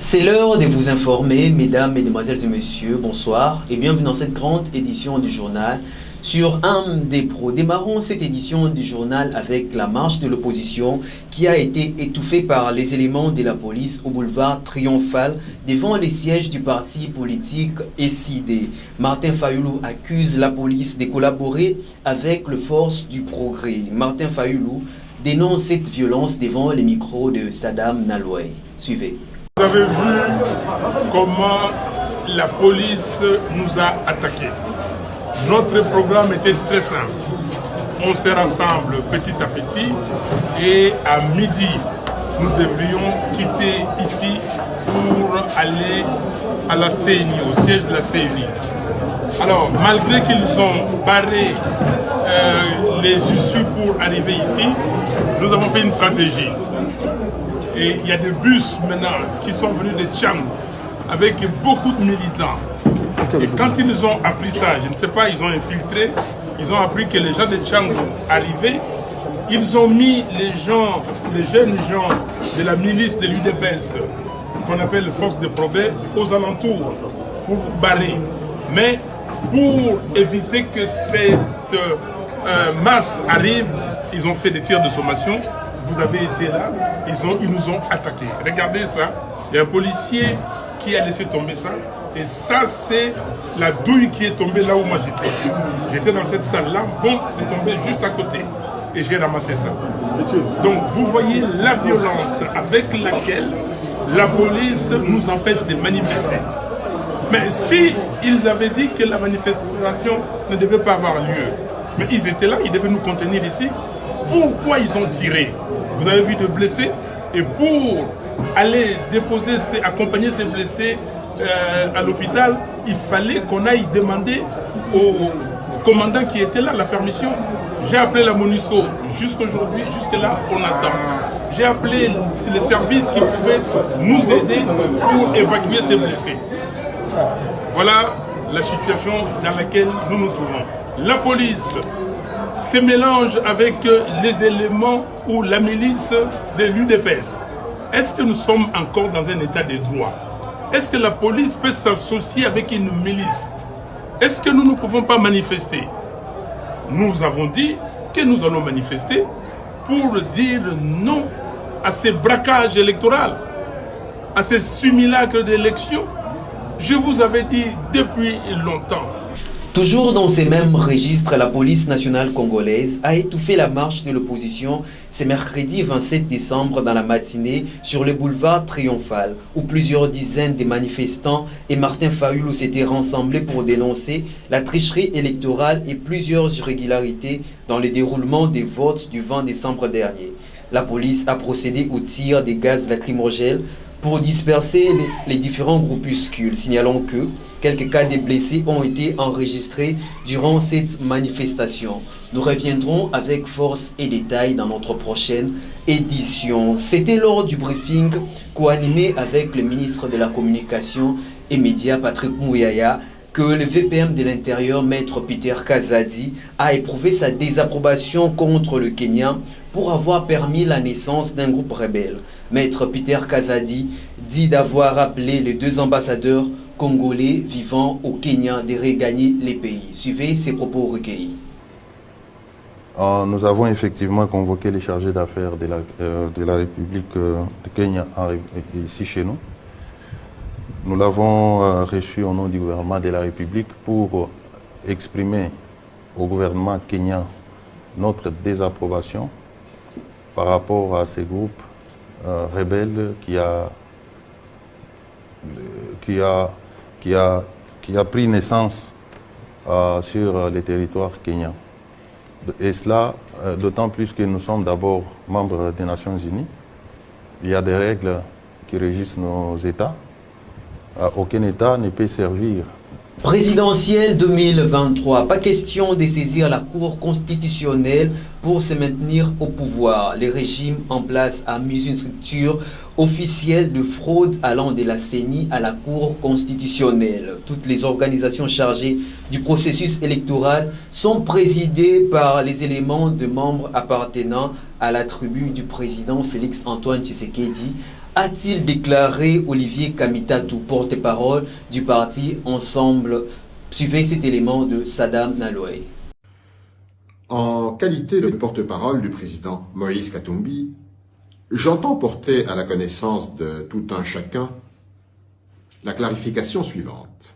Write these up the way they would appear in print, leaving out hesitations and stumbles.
C'est l'heure de vous informer, mesdames, mesdemoiselles et messieurs, bonsoir et bienvenue dans cette grande édition du journal sur AMDPro. Démarrons cette édition du journal avec la marche de l'opposition qui a été étouffée par les éléments de la police au boulevard Triomphal devant les sièges du parti politique SID. Martin Fayoulou accuse la police de collaborer avec les forces du progrès. Martin Fayoulou dénonce cette violence devant les micros de Saddam Naloué. Suivez. Vous avez vu comment la police nous a attaqués. Notre programme était très simple. On se rassemble petit à petit et à midi, nous devrions quitter ici pour aller à la CNI, au siège de la CNI. Alors, malgré qu'ils ont barré les issues pour arriver ici, nous avons fait une stratégie. Et il y a des bus maintenant qui sont venus de Tchang avec beaucoup de militants. Et quand ils ont appris ça, je ne sais pas, ils ont infiltré, ils ont appris que les gens de Tchang arrivaient, ils ont mis les jeunes gens de la milice de l'UDPS, qu'on appelle Force de Progrès, aux alentours pour barrer. Mais pour éviter que cette masse arrive, ils ont fait des tirs de sommation. Vous avez été là, ils nous ont attaqués. Regardez ça, il y a un policier qui a laissé tomber ça. Et ça, c'est la douille qui est tombée là où moi j'étais. J'étais dans cette salle-là, bon, c'est tombé juste à côté. Et j'ai ramassé ça. Donc, vous voyez la violence avec laquelle la police nous empêche de manifester. Mais si ils avaient dit que la manifestation ne devait pas avoir lieu, mais ils étaient là, ils devaient nous contenir ici, pourquoi ils ont tiré? Vous avez vu de blessés, et pour aller accompagner ces blessés à l'hôpital, il fallait qu'on aille demander au commandant qui était là la permission. J'ai appelé la MONUSCO jusqu'aujourd'hui, jusque là on attend. J'ai appelé les services qui pouvaient nous aider pour évacuer ces blessés. Voilà la situation dans laquelle nous nous trouvons. La police se mélange avec les éléments ou la milice de l'UDPS. Est-ce que nous sommes encore dans un état de droit? Est-ce que la police peut s'associer avec une milice? Est-ce que nous ne pouvons pas manifester? Nous avons dit que nous allons manifester pour dire non à ces braquages électoraux, à ces simulacres d'élections. Je vous avais dit depuis longtemps. Toujours dans ces mêmes registres, la police nationale congolaise a étouffé la marche de l'opposition ce mercredi 27 décembre dans la matinée sur le boulevard Triomphal, où plusieurs dizaines de manifestants et Martin Fayoulou s'étaient rassemblés pour dénoncer la tricherie électorale et plusieurs irrégularités dans le déroulement des votes du 20 décembre dernier. La police a procédé au tir des gaz lacrymogènes pour disperser les différents groupuscules, signalant que quelques cas de blessés ont été enregistrés durant cette manifestation. Nous reviendrons avec force et détails dans notre prochaine édition. C'était lors du briefing co-animé avec le ministre de la Communication et Médias, Patrick Mouyaya, que le VPM de l'Intérieur, Maître Peter Kazadi, a éprouvé sa désapprobation contre le Kenya pour avoir permis la naissance d'un groupe rebelle. Maître Peter Kazadi dit d'avoir appelé les deux ambassadeurs congolais vivant au Kenya de regagner les pays. Suivez ces propos recueillis. Nous avons effectivement convoqué les chargés d'affaires de la République de Kenya ici chez nous. Nous l'avons reçu au nom du gouvernement de la République pour exprimer au gouvernement kenyan notre désapprobation par rapport à ces groupes rebelles qui a pris naissance sur les territoires kenyans. Et cela, d'autant plus que nous sommes d'abord membres des Nations Unies. Il y a des règles qui régissent nos États. Aucun État ne peut servir. Présidentielle 2023, pas question de saisir la Cour constitutionnelle pour se maintenir au pouvoir. Le régime en place a mis une structure officielle de fraude allant de la CENI à la Cour constitutionnelle. Toutes les organisations chargées du processus électoral sont présidées par les éléments de membres appartenant à la tribu du président Félix-Antoine Tshisekedi, a-t-il déclaré Olivier Kamitatou, porte-parole du parti Ensemble. Suivez cet élément de Sadam Naloé. En qualité de porte-parole du président Moïse Katumbi, j'entends porter à la connaissance de tout un chacun la clarification suivante.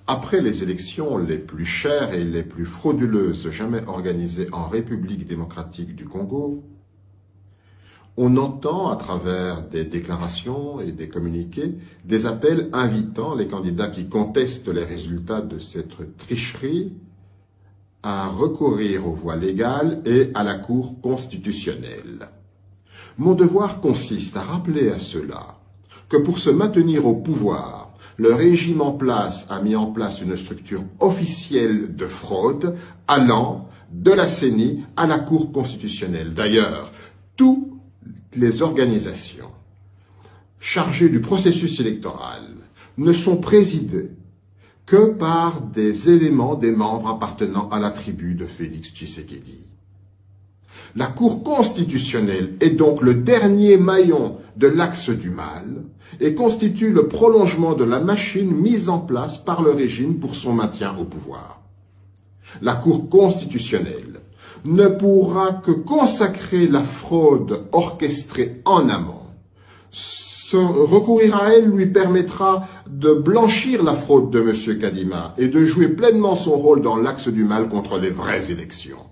Après les élections les plus chères et les plus frauduleuses jamais organisées en République démocratique du Congo, on entend à travers des déclarations et des communiqués des appels invitant les candidats qui contestent les résultats de cette tricherie à recourir aux voies légales et à la Cour constitutionnelle. Mon devoir consiste à rappeler à ceux-là que pour se maintenir au pouvoir, le régime en place a mis en place une structure officielle de fraude allant de la CENI à la Cour constitutionnelle. D'ailleurs, toutes les organisations chargées du processus électoral ne sont présidées que par des éléments, des membres appartenant à la tribu de Félix Tshisekedi. La Cour constitutionnelle est donc le dernier maillon de l'axe du mal et constitue le prolongement de la machine mise en place par le régime pour son maintien au pouvoir. La Cour constitutionnelle ne pourra que consacrer la fraude orchestrée en amont. Recourir à elle lui permettra de blanchir la fraude de M. Kadima et de jouer pleinement son rôle dans l'axe du mal contre les vraies élections.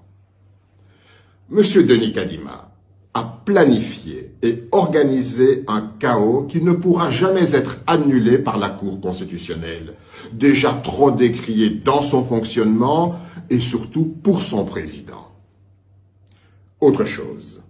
M. Denis Kadima a planifié et organisé un chaos qui ne pourra jamais être annulé par la Cour constitutionnelle, déjà trop décriée dans son fonctionnement et surtout pour son président. Autre chose.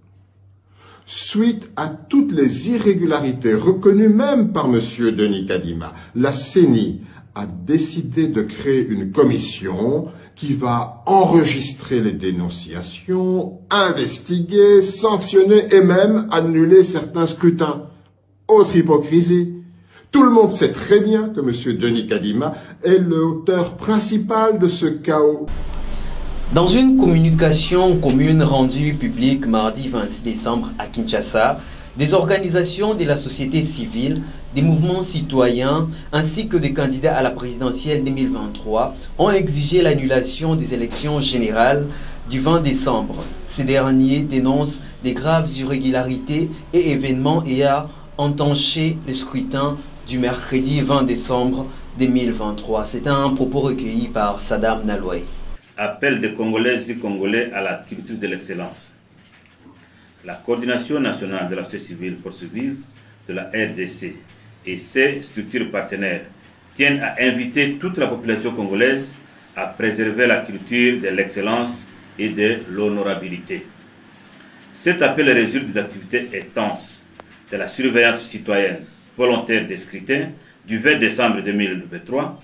Suite à toutes les irrégularités reconnues même par M. Denis Kadima, la CENI a décidé de créer une commission qui va enregistrer les dénonciations, investiguer, sanctionner et même annuler certains scrutins. Autre hypocrisie. Tout le monde sait très bien que M. Denis Kadima est l'auteur principal de ce chaos. Dans une communication commune rendue publique mardi 26 décembre à Kinshasa, des organisations de la société civile, des mouvements citoyens ainsi que des candidats à la présidentielle 2023 ont exigé l'annulation des élections générales du 20 décembre. Ces derniers dénoncent des graves irrégularités et événements ayant entaché le scrutin du mercredi 20 décembre 2023. C'est un propos recueilli par Sadam Naloé. Appel des Congolaises et Congolais à la culture de l'excellence. La coordination nationale de la société civile Force Vive de la RDC et ses structures partenaires tiennent à inviter toute la population congolaise à préserver la culture de l'excellence et de l'honorabilité. Cet appel résulte des activités intenses de la surveillance citoyenne volontaire des scrutins du 20 décembre 2023,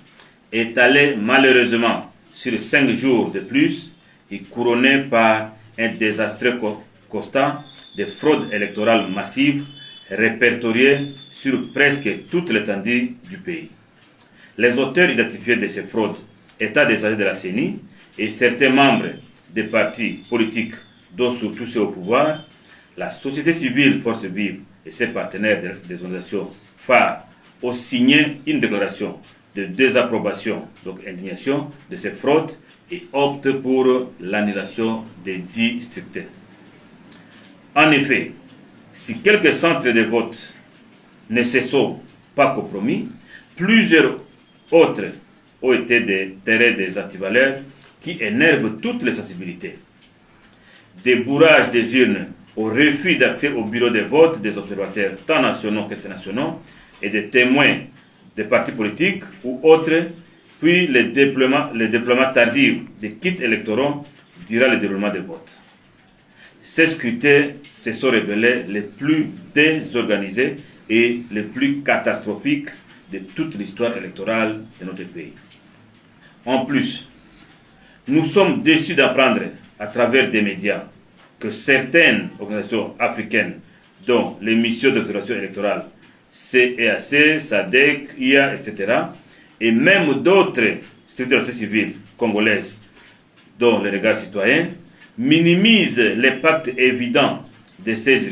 étalée malheureusement sur 5 jours de plus et couronné par un désastreux constat de fraude électorale massive répertoriée sur presque toute l'étendue du pays. Les auteurs identifiés de ces fraudes étaient des agents de la CENI et certains membres des partis politiques, dont surtout ceux au pouvoir, la société civile Force Vive et ses partenaires des organisations phares ont signé une déclaration de désapprobation, donc indignation, de ces fraudes et optent pour l'annulation des 10 scrutins. En effet, si quelques centres de vote ne se sont pas compromis, plusieurs autres ont été des terrains des antivaleurs qui énervent toutes les sensibilités. Des bourrages des urnes au refus d'accès au bureau de vote des observateurs tant nationaux qu'internationaux et des témoins des partis politiques ou autres, puis le déploiement tardif des kits électoraux durant le déroulement des votes. Ces scrutins se sont révélés les plus désorganisés et les plus catastrophiques de toute l'histoire électorale de notre pays. En plus, nous sommes déçus d'apprendre à travers des médias que certaines organisations africaines, dont les missions d'observation électorale, CEAC, SADC, IA, etc., et même d'autres structures de la société civile congolaises, dont les regards citoyens, minimisent l'impact évident de ces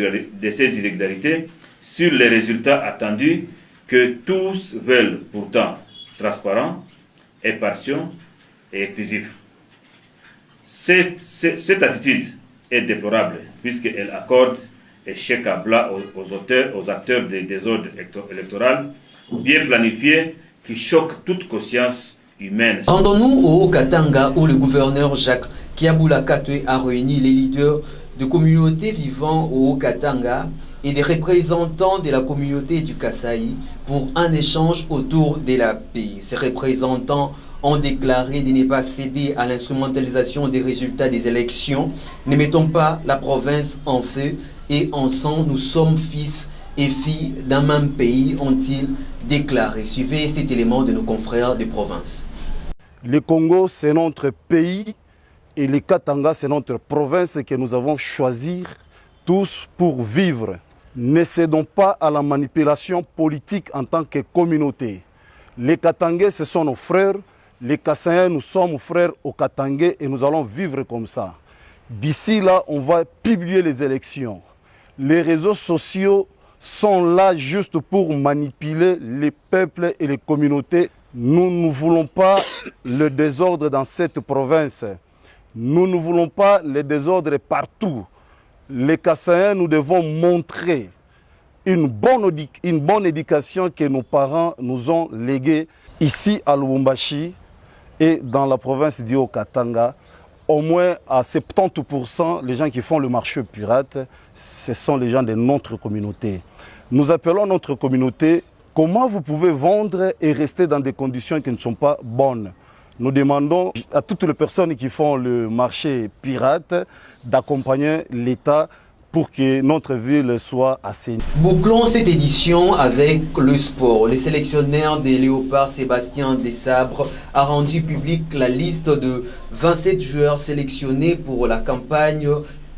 irrégularités sur les résultats attendus que tous veulent pourtant transparents, impartiaux et inclusifs. Cette attitude est déplorable puisqu'elle accorde un chèque à blanc aux acteurs des désordres électoraux bien planifiés qui choquent toute conscience humaine. Rendons-nous au Haut-Katanga où le gouverneur Jacques Kiabula Katwe a réuni les leaders de communautés vivant au Haut-Katanga et des représentants de la communauté du Kasaï pour un échange autour de la paix. Ces représentants ont déclaré de ne pas céder à l'instrumentalisation des résultats des élections. Ne mettons pas la province en feu et en sang, nous sommes fils et filles d'un même pays, ont-ils déclaré. Suivez cet élément de nos confrères de province. Le Congo, c'est notre pays et le Katanga, c'est notre province que nous avons choisi tous pour vivre. Ne cédons pas à la manipulation politique en tant que communauté. Les Katangais, ce sont nos frères. Les Kassaïens, nous sommes frères aux Katangais et nous allons vivre comme ça. D'ici là, on va publier les élections. Les réseaux sociaux sont là juste pour manipuler les peuples et les communautés. Nous ne voulons pas le désordre dans cette province. Nous ne voulons pas le désordre partout. Les Kassaïens, nous devons montrer une bonne éducation que nos parents nous ont léguée ici à Lubumbashi et dans la province du Haut-Katanga. Au moins à 70%, les gens qui font le marché pirate, ce sont les gens de notre communauté. Nous appelons notre communauté, comment vous pouvez vendre et rester dans des conditions qui ne sont pas bonnes? Nous demandons à toutes les personnes qui font le marché pirate d'accompagner l'État pour que notre ville soit assainie. Bouclons cette édition avec le sport. Le sélectionneur des Léopards, Sébastien Desabre, a rendu public la liste de 27 joueurs sélectionnés pour la campagne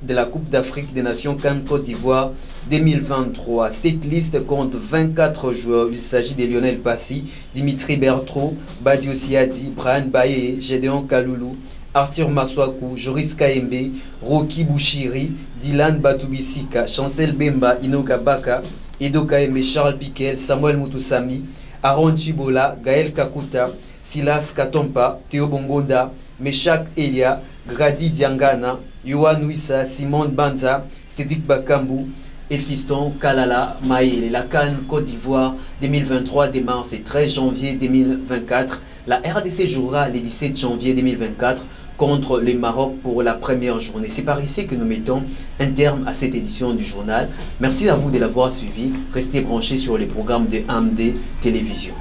de la Coupe d'Afrique des Nations CAN Côte d'Ivoire 2023. Cette liste compte 24 joueurs. Il s'agit de Lionel Passy, Dimitri Berthaud, Badio Siadi, Brian Baye, Gédéon Kaloulou, Arthur Maswaku, Joris Kaembe, Rocky Bouchiri, Dylan Batubisika, Chancel Bemba, Inoka Baka, Edo Kaembe, Charles Piquel, Samuel Mutusami, Aaron Chibola, Gaël Kakuta, Silas Katompa, Théo Bongonda, Meshak Elia, Grady Diangana, Yohan Wissa, Simon Banza, Cédric Bakambu et Fiston Kalala Maïle. La CAN Côte d'Ivoire 2023 démarre ce 13 janvier 2024. La RDC jouera le 17 janvier 2024 contre le Maroc pour la première journée. C'est par ici que nous mettons un terme à cette édition du journal. Merci à vous de l'avoir suivi. Restez branchés sur les programmes de AMD Télévision.